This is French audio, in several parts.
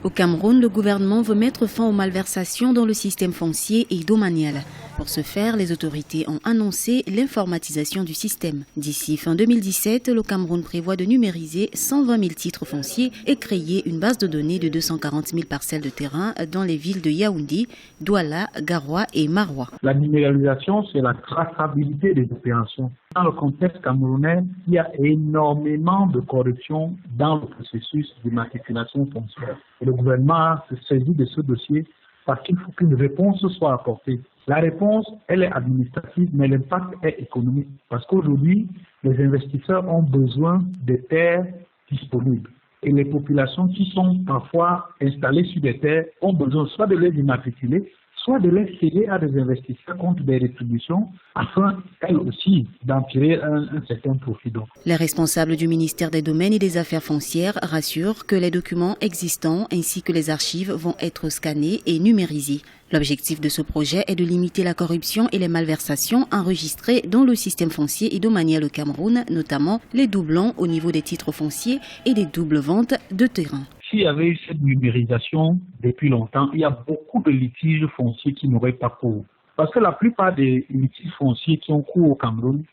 Au Cameroun, le gouvernement veut mettre fin aux malversations dans le système foncier et domanial. Pour ce faire, les autorités ont annoncé l'informatisation du système. D'ici fin 2017, le Cameroun prévoit de numériser 120 000 titres fonciers et créer une base de données de 240 000 parcelles de terrain dans les villes de Yaoundé, Douala, Garoua et Maroua. La numérisation, c'est la traçabilité des opérations. Dans le contexte camerounais, il y a énormément de corruption dans le processus d'immatriculation foncière. Et le gouvernement se saisit de ce dossier parce qu'il faut qu'une réponse soit apportée. La réponse, elle est administrative, mais l'impact est économique. Parce qu'aujourd'hui, les investisseurs ont besoin de terres disponibles. Et les populations qui sont parfois installées sur des terres ont besoin soit de les immatriculer, soit de les céder à des investisseurs contre des rétributions afin, elles aussi, d'en tirer un certain profit. Les responsables du ministère des Domaines et des Affaires foncières rassurent que les documents existants ainsi que les archives vont être scannés et numérisés. L'objectif de ce projet est de limiter la corruption et les malversations enregistrées dans le système foncier et domanial au Cameroun, notamment les doublons au niveau des titres fonciers et des doubles ventes de terrain. S'il y avait eu cette numérisation depuis longtemps, il y a beaucoup de litiges fonciers qui n'auraient pas cours. Parce que la plupart des litiges fonciers qui ont cours au Cameroun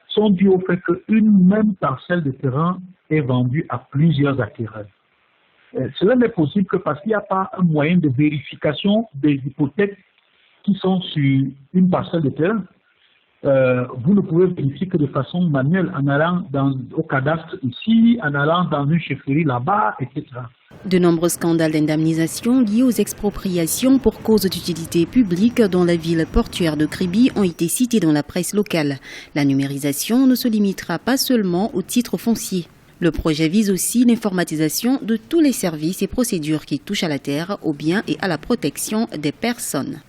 sont dus au fait qu'une même parcelle de terrain est vendue à plusieurs acquéreurs. Cela n'est possible que parce qu'il n'y a pas un moyen de vérification des hypothèques qui sont sur une parcelle de terrain. Vous ne pouvez vérifier que de façon manuelle en allant au cadastre ici, en allant dans une chefferie là-bas, etc. De nombreux scandales d'indemnisation liés aux expropriations pour cause d'utilité publique dans la ville portuaire de Kribi ont été cités dans la presse locale. La numérisation ne se limitera pas seulement aux titres fonciers. Le projet vise aussi l'informatisation de tous les services et procédures qui touchent à la terre, aux biens et à la protection des personnes.